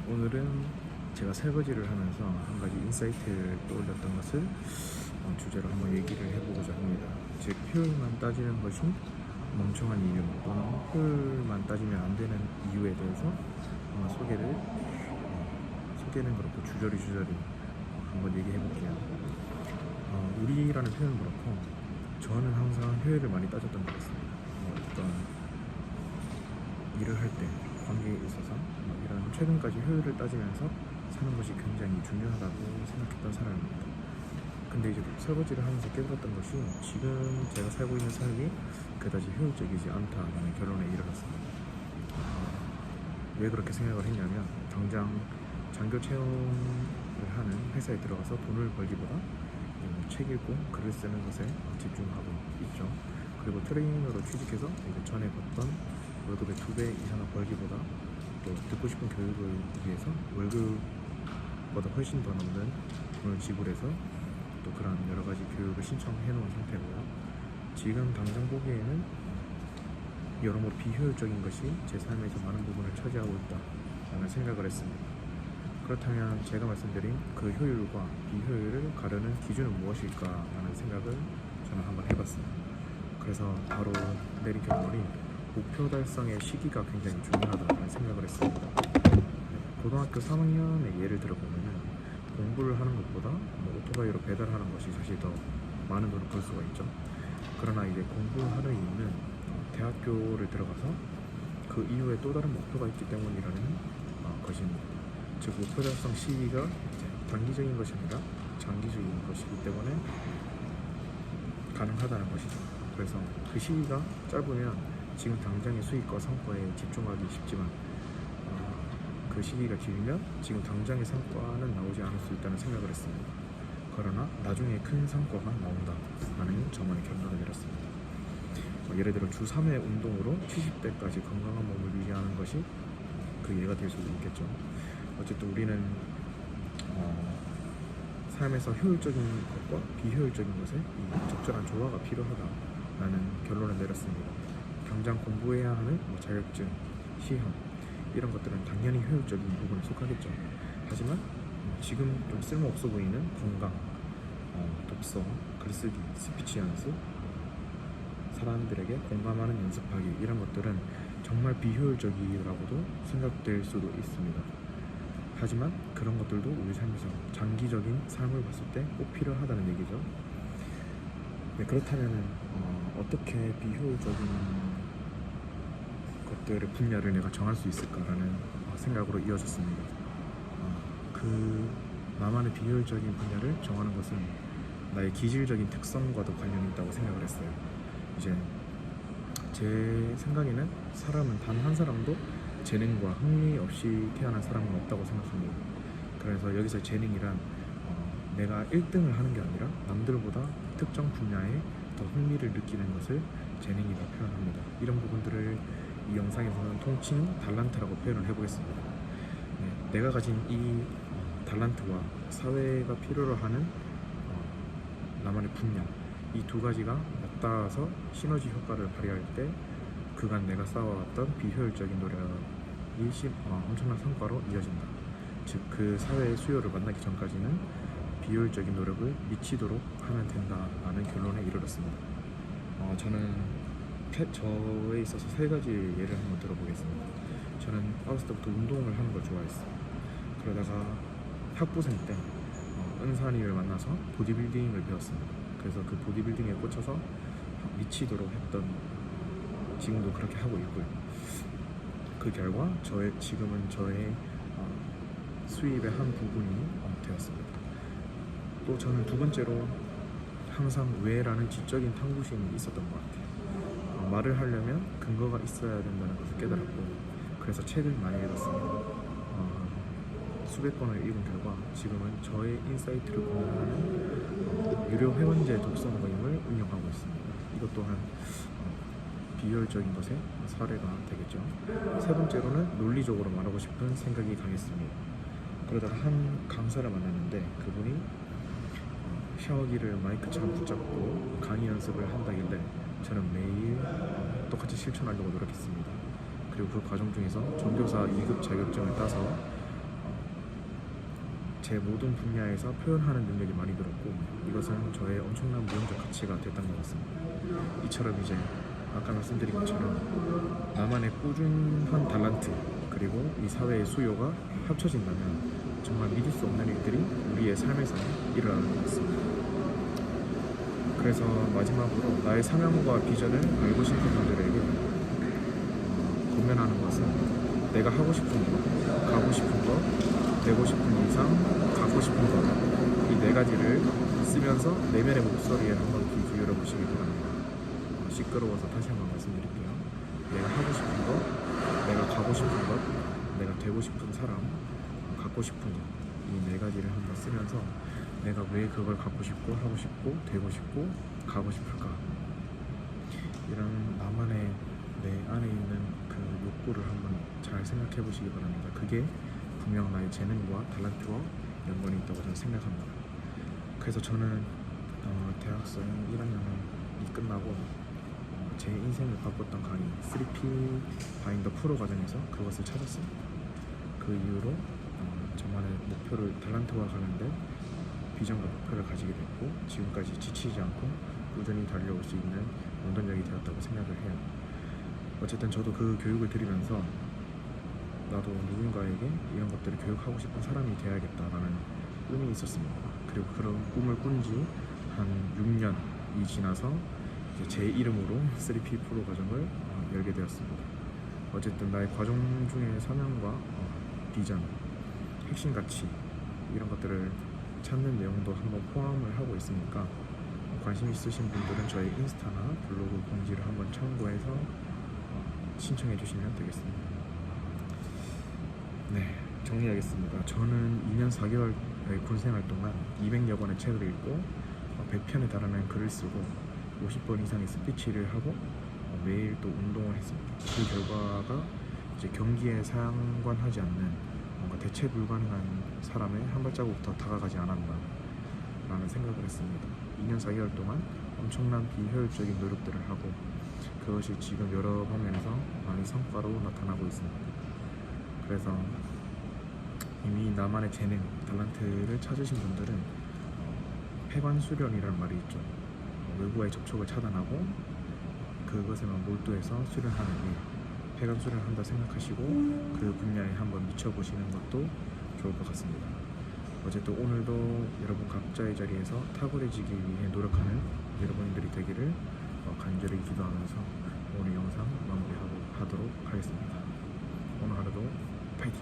오늘은 제가 설거지를 하면서 한 가지 인사이트를 떠올렸던 것을 주제로 한번 얘기를 해보고자 합니다. 즉, 효율만 따지는 것이 멍청한 이유 또는 효율만 따지면 안 되는 이유에 대해서 소개는 그렇고 주저리 한번 얘기해 볼게요. 우리라는 표현은 그렇고 저는 항상 효율을 많이 따졌던 것 같습니다. 어떤 일을 할 때 관계에 있어서 이런 최근까지 효율을 따지면서 사는 것이 굉장히 중요하다고 생각했던 사람입니다. 근데 이제 설거지를 하면서 깨달았던 것이 지금 제가 살고 있는 삶이 그다지 효율적이지 않다라는 결론에 이르렀습니다. 왜 그렇게 생각을 했냐면 당장 장교 채용을 하는 회사에 들어가서 돈을 벌기보다 책 읽고 글을 쓰는 것에 집중하고 있죠. 그리고 트레이너로 취직해서 이제 전에 봤던 월급의 2배 이상을 벌기보다 또 듣고 싶은 교육을 위해서 월급보다 훨씬 더 넘는 돈을 지불해서 또 그런 여러 가지 교육을 신청해 놓은 상태고요. 지금 당장 보기에는 여러모로 비효율적인 것이 제 삶에서 많은 부분을 차지하고 있다라는 생각을 했습니다. 그렇다면 제가 말씀드린 그 효율과 비효율을 가르는 기준은 무엇일까라는 생각을 저는 한번 해봤습니다. 그래서 바로 내린 결론이 목표 달성의 시기가 굉장히 중요하다는 생각을 했습니다. 고등학교 3학년의 예를 들어보면 공부를 하는 것보다 오토바이로 배달하는 것이 사실 더 많은 돈을 벌 수가 있죠. 그러나 이제 공부하는 이유는 대학교를 들어가서 그 이후에 또 다른 목표가 있기 때문이라는 것입니다. 즉, 목표 달성 시기가 단기적인 것이 아니라 장기적인 것이기 때문에 가능하다는 것이죠. 그래서 그 시기가 짧으면 지금 당장의 수익과 성과에 집중하기 쉽지만 그 시기가 길면 지금 당장의 성과는 나오지 않을 수 있다는 생각을 했습니다. 그러나 나중에 큰 성과가 나온다라는 저만의 결론을 내렸습니다. 예를 들어 주 3회 운동으로 70대까지 건강한 몸을 유지하는 것이 그 예가 될 수도 있겠죠. 어쨌든 우리는 삶에서 효율적인 것과 비효율적인 것에 이 적절한 조화가 필요하다라는 결론을 내렸습니다. 당장 공부해야 하는 자격증, 시험 이런 것들은 당연히 효율적인 부분에 속하겠죠. 하지만 지금 좀 쓸모없어 보이는 건강, 독서, 글쓰기, 스피치 연습, 사람들에게 공감하는 연습하기 이런 것들은 정말 비효율적이라고도 생각될 수도 있습니다. 하지만 그런 것들도 우리 삶에서 장기적인 삶을 봤을 때 꼭 필요하다는 얘기죠. 네, 그렇다면 어떻게 비효율적인 것들의 분야를 내가 정할 수 있을까라는 생각으로 이어졌습니다. 그 나만의 비효율적인 분야를 정하는 것은 나의 기질적인 특성과도 관련이 있다고 생각을 했어요. 이제 제 생각에는 사람은 단 한 사람도 재능과 흥미 없이 태어난 사람은 없다고 생각합니다. 그래서 여기서 재능이란 내가 1등을 하는 게 아니라 남들보다 특정 분야에 더 흥미를 느끼는 것을 재능이라고 표현합니다. 이런 부분들을 이 영상에서는 통칭 달란트라고 표현을 해보겠습니다. 내가 가진 이 달란트와 사회가 필요로 하는 나만의 분야, 이 두 가지가 맞닿아서 시너지 효과를 발휘할 때 그간 내가 쌓아왔던 비효율적인 노력이 엄청난 성과로 이어진다. 즉, 그 사회의 수요를 만나기 전까지는 비효율적인 노력을 미치도록 하면 된다라는 결론에 이르렀습니다. 저는 저에 있어서 3가지 예를 한번 들어보겠습니다. 저는 어렸을 때부터 운동을 하는 걸 좋아했어요. 그러다가 학부생 때 은산이를 만나서 보디빌딩을 배웠습니다. 그래서 그 보디빌딩에 꽂혀서 미치도록 했던, 지금도 그렇게 하고 있고요. 그 결과 지금은 저의 수입의 한 부분이 되었습니다. 또 저는 2번째로 항상 왜라는 지적인 탐구심이 있었던 것 같아요. 말을 하려면 근거가 있어야 된다는 것을 깨달았고, 그래서 책을 많이 읽었습니다. 수백 권을 읽은 결과 지금은 저의 인사이트를 공유하는 유료 회원제 독서 모임을 운영하고 있습니다. 이것 또한 비효율적인 것의 사례가 되겠죠. 3번째로는 논리적으로 말하고 싶은 생각이 강했습니다. 그러다가 한 강사를 만났는데 그분이 샤워기를 마이크처럼 붙잡고 강의 연습을 한다길래 저는 매일 똑같이 실천하려고 노력했습니다. 그리고 그 과정 중에서 전교사 2급 자격증을 따서 제 모든 분야에서 표현하는 능력이 많이 늘었고 이것은 저의 엄청난 무형적 가치가 됐던 것 같습니다. 이처럼 이제 아까 말씀드린 것처럼 나만의 꾸준한 달란트 그리고 이 사회의 수요가 합쳐진다면 정말 믿을 수 없는 일들이 우리의 삶에서 일어나는 것 같습니다. 그래서 마지막으로 나의 사명과 비전을 알고 싶은 분들에게 고면하는 것은 내가 하고 싶은 것, 가고 싶은 것, 되고 싶은 이상, 갖고 싶은 것 이 네 가지를 쓰면서 내면의 목소리에 한번 귀 기울여 보시기 바랍니다. 시끄러워서 다시 한번 말씀드릴게요. 내가 하고 싶은 것, 내가 가고 싶은 것, 내가 되고 싶은 사람, 갖고 싶은 것 이 네 가지를 한번 쓰면서 내가 왜 그걸 갖고 싶고 하고 싶고 되고 싶고 가고 싶을까 이런 나만의 내 안에 있는 그 욕구를 한번 잘 생각해 보시기 바랍니다. 그게 분명 나의 재능과 달란트와 연관이 있다고 저는 생각합니다. 그래서 저는 대학생 1학년이 끝나고 제 인생을 바꿨던 강의 3P 바인더 프로 과정에서 그것을 찾았습니다. 그 이후로 저만의 목표를 달란트와 관련된 비전과 목표를 가지게 됐고 지금까지 지치지 않고 꾸준히 달려올 수 있는 원동력이 되었다고 생각을 해요. 어쨌든 저도 그 교육을 들으면서 나도 누군가에게 이런 것들을 교육하고 싶은 사람이 되어야겠다라는 꿈이 있었습니다. 그리고 그런 꿈을 꾼 지 한 6년이 지나서 이제 제 이름으로 3P 프로 과정을 열게 되었습니다. 어쨌든 나의 과정 중에 사명과 비전, 핵심 가치 이런 것들을 찾는 내용도 한번 포함을 하고 있으니까 관심 있으신 분들은 저희 인스타나 블로그 공지를 한번 참고해서 신청해 주시면 되겠습니다. 네, 정리하겠습니다. 저는 2년 4개월의 군생활 동안 200여 권의 책을 읽고 100편에 달하는 글을 쓰고 50번 이상의 스피치를 하고 매일 또 운동을 했습니다. 그 결과가 이제 경기에 상관하지 않는 뭔가 대체 불가능한 사람의 한 발자국 더 다가가지 않았나 라는 생각을 했습니다. 2년 4개월 동안 엄청난 비효율적인 노력들을 하고 그것이 지금 여러 방면에서 많이 성과로 나타나고 있습니다. 그래서 이미 나만의 재능, 달란트를 찾으신 분들은 폐관수련이라는 말이 있죠. 외부와의 접촉을 차단하고 그것에만 몰두해서 수련하는 일, 폐관수련을 한다 생각하시고 그 분야에 한번 미쳐보시는 것도 좋을 것 같습니다. 어쨌든 오늘도 여러분 각자의 자리에서 탁월해지기 위해 노력하는 여러분들이 되기를 간절히 기도하면서 오늘 영상 마무리하도록 하겠습니다. 오늘 하루도 파이팅!